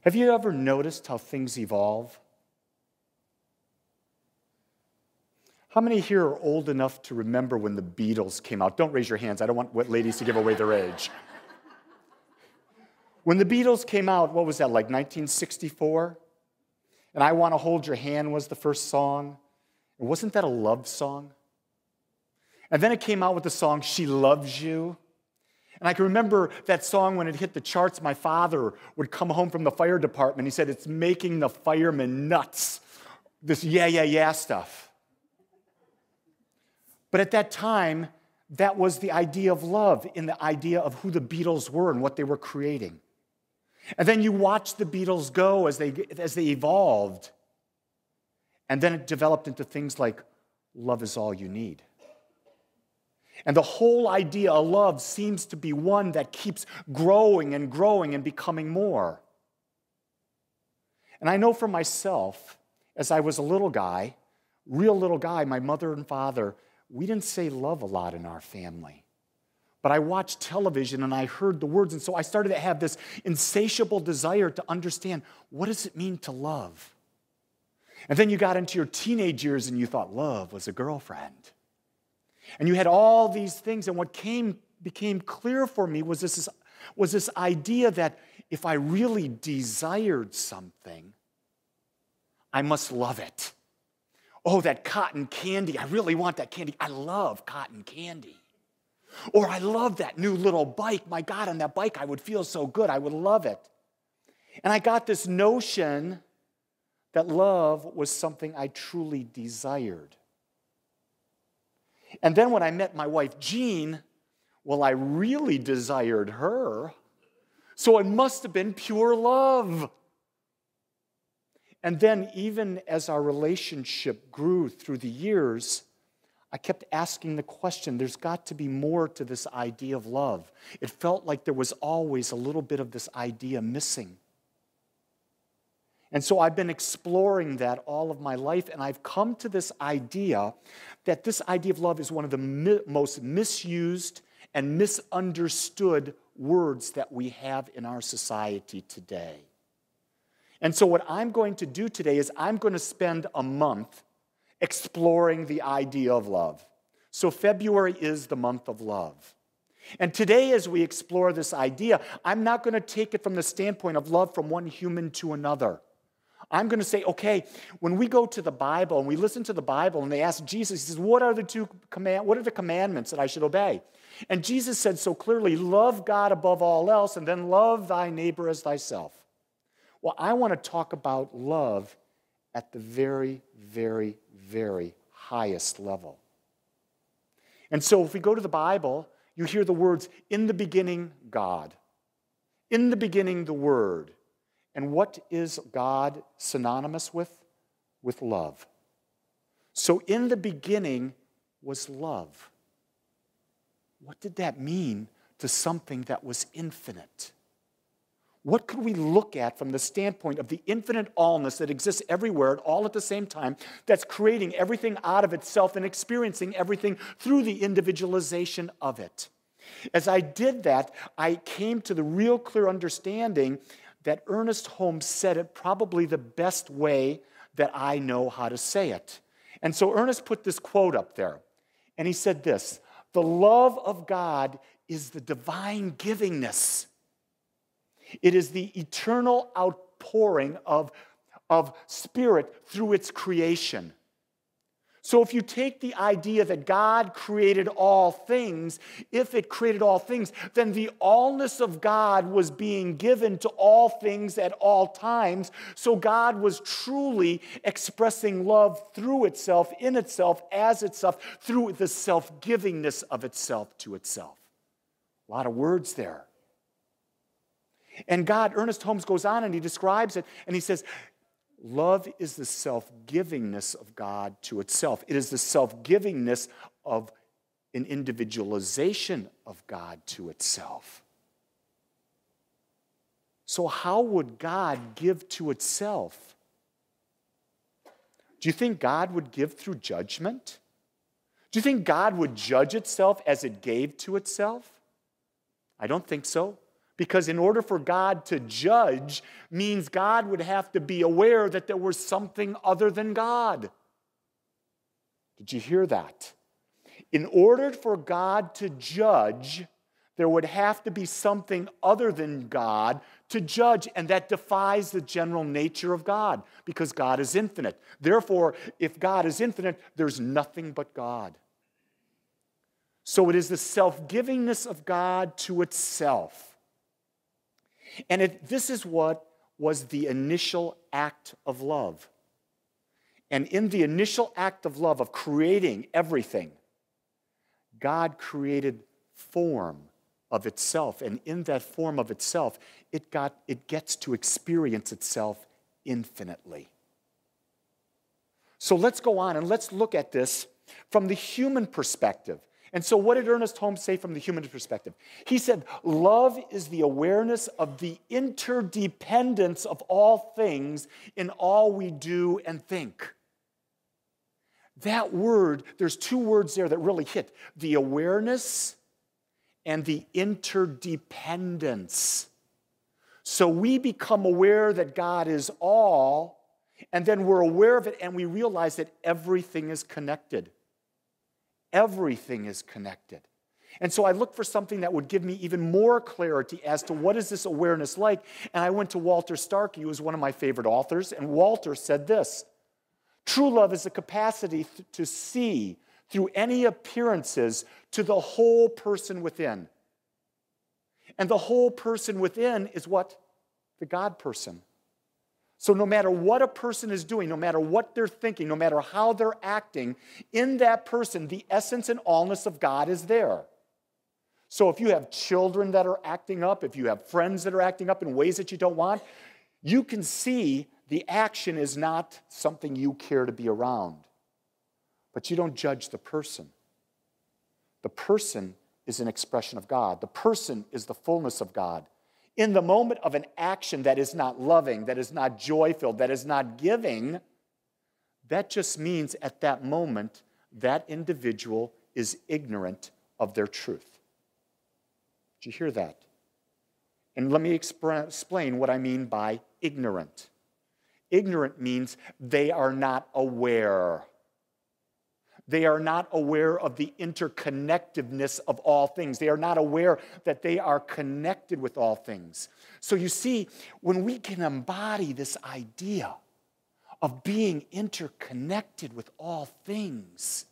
Have you ever noticed how things evolve? How many here are old enough to remember when the Beatles came out? Don't raise your hands. I don't want ladies to give away their age. When the Beatles came out, what was that, like 1964? And I Want to Hold Your Hand was the first song. And wasn't that a love song? And then it came out with the song She Loves You. And I can remember that song when it hit the charts. My father would come home from the fire department. He said, it's making the firemen nuts. This yeah, yeah, yeah stuff. But at that time, that was the idea of love, in the idea of who the Beatles were and what they were creating. And then you watch the Beatles go as they evolved. And then it developed into things like Love Is All You Need. And the whole idea of love seems to be one that keeps growing and growing and becoming more. And I know for myself, as I was a little guy, real little guy, my mother and father, we didn't say love a lot in our family. But I watched television and I heard the words, and so I started to have this insatiable desire to understand, what does it mean to love? And then you got into your teenage years and you thought love was a girlfriend. And you had all these things, and what became clear for me was this idea that if I really desired something, I must love it. Oh, that cotton candy, I really want that candy. I love cotton candy. Or I love that new little bike. My God, on that bike I would feel so good. I would love it. And I got this notion that love was something I truly desired. And then when I met my wife, Jean, well, I really desired her. So it must have been pure love. And then even as our relationship grew through the years, I kept asking the question, there's got to be more to this idea of love. It felt like there was always a little bit of this idea missing. And so I've been exploring that all of my life, and I've come to this idea that this idea of love is one of the most misused and misunderstood words that we have in our society today. And so what I'm going to do today is I'm going to spend a month exploring the idea of love. So February is the month of love. And today, as we explore this idea, I'm not going to take it from the standpoint of love from one human to another. I'm going to say, okay, when we go to the Bible and we listen to the Bible and they ask Jesus, he says, what are the commandments that I should obey? And Jesus said so clearly, love God above all else and then love thy neighbor as thyself. Well, I want to talk about love at the very, very, very highest level. And so if we go to the Bible, you hear the words, in the beginning, God. In the beginning, the Word. And what is God synonymous with? With love. So in the beginning was love. What did that mean to something that was infinite? What could we look at from the standpoint of the infinite allness that exists everywhere all at the same time, that's creating everything out of itself and experiencing everything through the individualization of it? As I did that, I came to the real clear understanding that Ernest Holmes said it probably the best way that I know how to say it. And so Ernest put this quote up there, and he said this, the love of God is the divine givingness. It is the eternal outpouring of spirit through its creation. So if you take the idea that God created all things, if it created all things, then the allness of God was being given to all things at all times. So God was truly expressing love through itself, in itself, as itself, through the self-givingness of itself to itself. A lot of words there. And God, Ernest Holmes goes on and he describes it, and he says, love is the self-givingness of God to itself. It is the self-givingness of an individualization of God to itself. So how would God give to itself? Do you think God would give through judgment? Do you think God would judge itself as it gave to itself? I don't think so. Because in order for God to judge means God would have to be aware that there was something other than God. Did you hear that? In order for God to judge, there would have to be something other than God to judge, and that defies the general nature of God, because God is infinite. Therefore, if God is infinite, there's nothing but God. So it is the self-givingness of God to itself. And this is what was the initial act of love. And in the initial act of love, of creating everything, God created form of itself. And in that form of itself, it gets to experience itself infinitely. So let's go on and let's look at this from the human perspective. And so what did Ernest Holmes say from the human perspective? He said, love is the awareness of the interdependence of all things in all we do and think. That word, there's two words there that really hit. The awareness and the interdependence. So we become aware that God is all, and then we're aware of it and we realize that everything is connected. Everything is connected. And so I looked for something that would give me even more clarity as to what is this awareness like. And I went to Walter Starkey, who is one of my favorite authors. And Walter said this: true love is the capacity to see through any appearances to the whole person within. And the whole person within is what? The God person. So no matter what a person is doing, no matter what they're thinking, no matter how they're acting, in that person, the essence and allness of God is there. So if you have children that are acting up, if you have friends that are acting up in ways that you don't want, you can see the action is not something you care to be around. But you don't judge the person. The person is an expression of God. The person is the fullness of God. In the moment of an action that is not loving, that is not joy-filled, that is not giving, that just means at that moment that individual is ignorant of their truth. Did you hear that? And let me explain what I mean by ignorant. Ignorant means they are not aware. They are not aware of the interconnectedness of all things. They are not aware that they are connected with all things. So you see, when we can embody this idea of being interconnected with all things,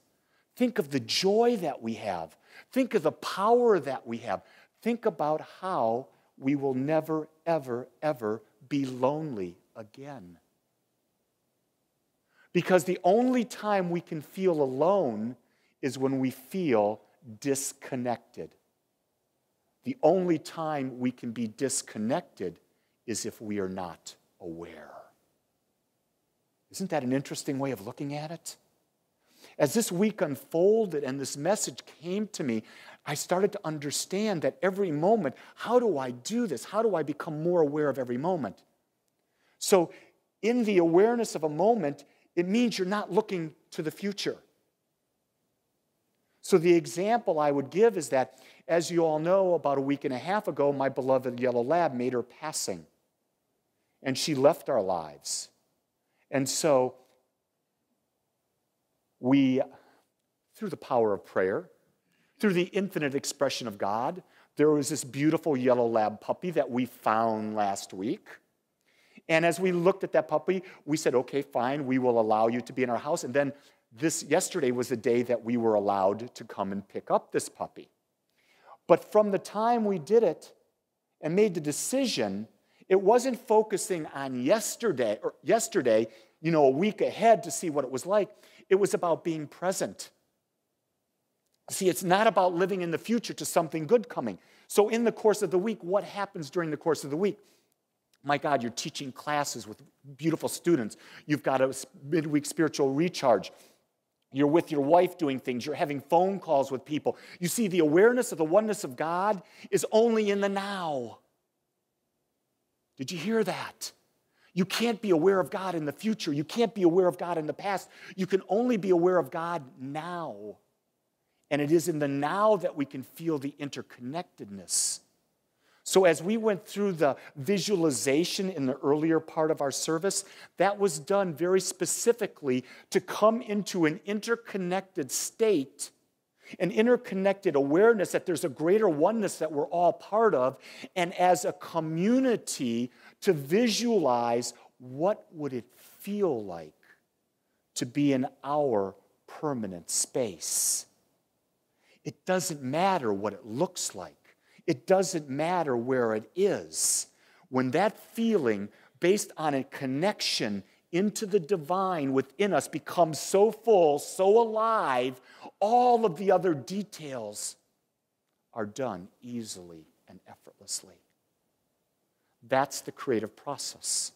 think of the joy that we have. Think of the power that we have. Think about how we will never, ever, ever be lonely again. Because the only time we can feel alone is when we feel disconnected. The only time we can be disconnected is if we are not aware. Isn't that an interesting way of looking at it? As this week unfolded and this message came to me, I started to understand that every moment, how do I do this? How do I become more aware of every moment? So in the awareness of a moment, it means you're not looking to the future. So the example I would give is that, as you all know, about a week and a half ago, my beloved yellow lab made her passing. And she left our lives. And so we, through the power of prayer, through the infinite expression of God, there was this beautiful yellow lab puppy that we found last week. And as we looked at that puppy, we said, okay, fine, we will allow you to be in our house. And then yesterday was the day that we were allowed to come and pick up this puppy. But from the time we did it and made the decision, it wasn't focusing on yesterday, a week ahead to see what it was like. It was about being present. See, it's not about living in the future to something good coming. So in the course of the week, what happens during the course of the week? My God, you're teaching classes with beautiful students. You've got a midweek spiritual recharge. You're with your wife doing things. You're having phone calls with people. You see, the awareness of the oneness of God is only in the now. Did you hear that? You can't be aware of God in the future. You can't be aware of God in the past. You can only be aware of God now. And it is in the now that we can feel the interconnectedness. So as we went through the visualization in the earlier part of our service, that was done very specifically to come into an interconnected state, an interconnected awareness that there's a greater oneness that we're all part of, and as a community to visualize what would it feel like to be in our permanent space. It doesn't matter what it looks like. It doesn't matter where it is. When that feeling, based on a connection into the divine within us, becomes so full, so alive, all of the other details are done easily and effortlessly. That's the creative process.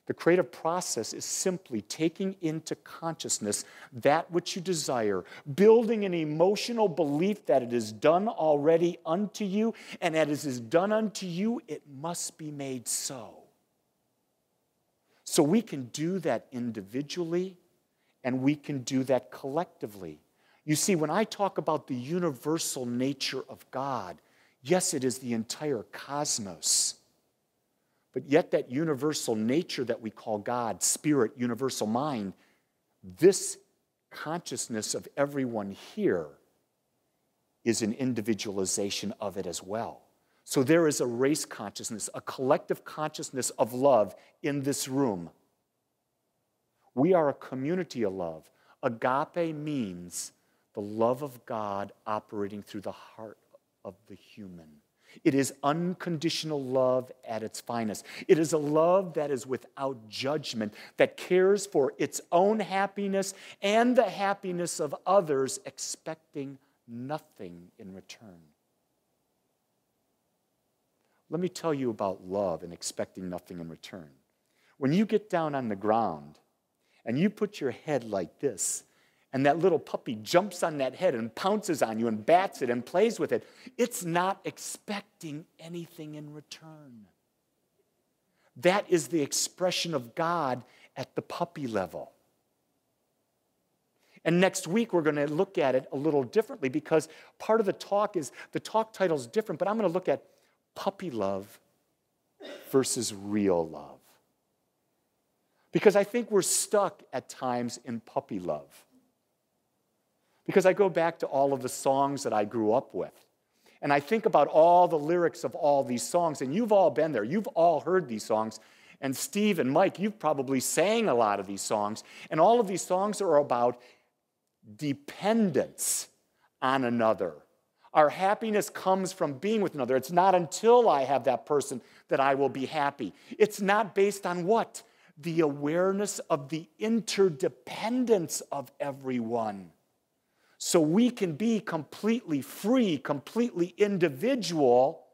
The creative process is simply taking into consciousness that which you desire, building an emotional belief that it is done already unto you, and as it is done unto you, it must be made so. So we can do that individually, and we can do that collectively. You see, when I talk about the universal nature of God, yes, it is the entire cosmos. But yet that universal nature that we call God, spirit, universal mind, this consciousness of everyone here is an individualization of it as well. So there is a race consciousness, a collective consciousness of love in this room. We are a community of love. Agape means the love of God operating through the heart of the human. It is unconditional love at its finest. It is a love that is without judgment, that cares for its own happiness and the happiness of others, expecting nothing in return. Let me tell you about love and expecting nothing in return. When you get down on the ground and you put your head like this, and that little puppy jumps on that head and pounces on you and bats it and plays with it, it's not expecting anything in return. That is the expression of God at the puppy level. And next week, we're going to look at it a little differently because part of the talk title is different, but I'm going to look at puppy love versus real love. Because I think we're stuck at times in puppy love. Because I go back to all of the songs that I grew up with. And I think about all the lyrics of all these songs. And you've all been there. You've all heard these songs. And Steve and Mike, you've probably sang a lot of these songs. And all of these songs are about dependence on another. Our happiness comes from being with another. It's not until I have that person that I will be happy. It's not based on what? The awareness of the interdependence of everyone. So we can be completely free, completely individual,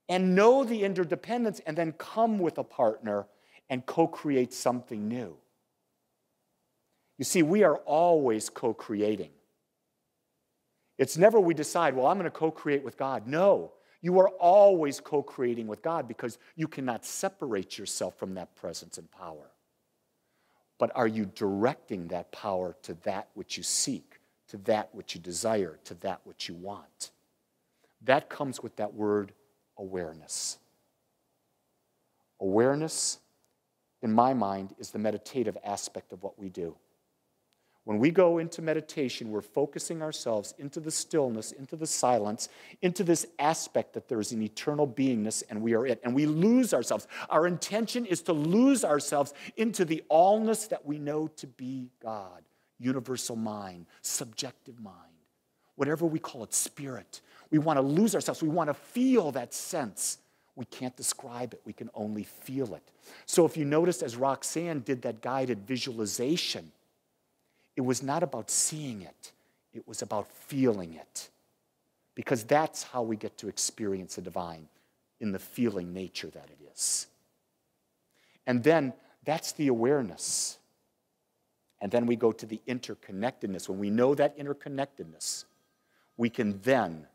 and know the interdependence, and then come with a partner and co-create something new. You see, we are always co-creating. It's never we decide, well, I'm going to co-create with God. No, you are always co-creating with God because you cannot separate yourself from that presence and power. But are you directing that power to that which you seek? To that which you desire, to that which you want. That comes with that word awareness. Awareness, in my mind, is the meditative aspect of what we do. When we go into meditation, we're focusing ourselves into the stillness, into the silence, into this aspect that there is an eternal beingness and we are it. And we lose ourselves. Our intention is to lose ourselves into the allness that we know to be God. Universal mind, subjective mind, whatever we call it, spirit. We want to lose ourselves. We want to feel that sense. We can't describe it. We can only feel it. So if you noticed as Roxanne did that guided visualization, it was not about seeing it. It was about feeling it. Because that's how we get to experience the divine, in the feeling nature that it is. And then that's the awareness. And then we go to the interconnectedness. When we know that interconnectedness, we can then,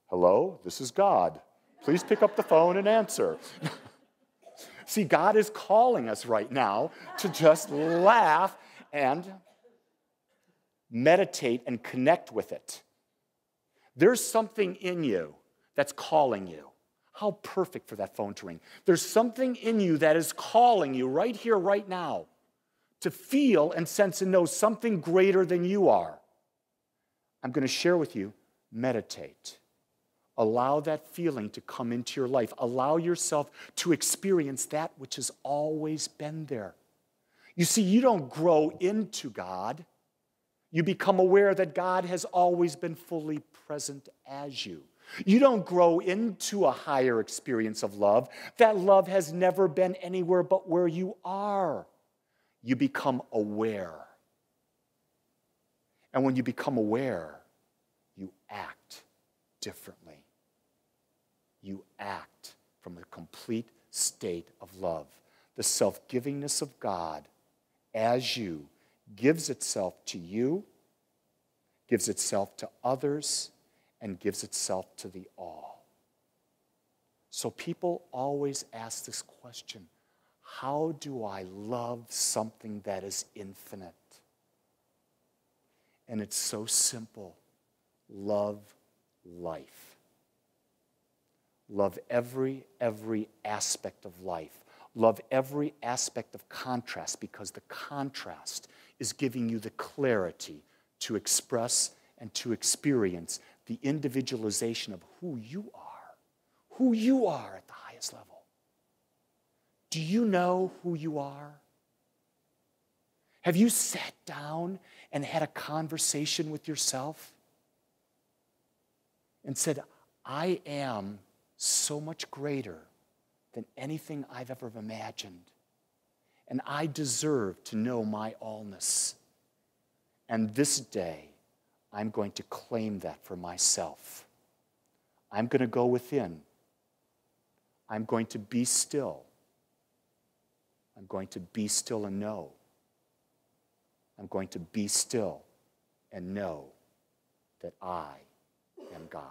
hello, this is God. Please pick up the phone and answer. See, God is calling us right now to just laugh and meditate and connect with it. There's something in you that's calling you. How perfect for that phone to ring. There's something in you that is calling you right here, right now, to feel and sense and know something greater than you are. I'm going to share with you, meditate. Allow that feeling to come into your life. Allow yourself to experience that which has always been there. You see, you don't grow into God. You become aware that God has always been fully present as you. You don't grow into a higher experience of love. That love has never been anywhere but where you are. You become aware. And when you become aware, you act differently. You act from a complete state of love. The self-givingness of God as you gives itself to you, gives itself to others, and gives itself to the all. So people always ask this question, how do I love something that is infinite? And it's so simple. Love life. Love every aspect of life. Love every aspect of contrast, because the contrast is giving you the clarity to express and to experience the individualization of who you are at the highest level. Do you know who you are? Have you sat down and had a conversation with yourself and said, I am so much greater than anything I've ever imagined, and I deserve to know my allness. And this day, I'm going to claim that for myself. I'm going to go within. I'm going to be still. I'm going to be still and know. I'm going to be still and know that I am God.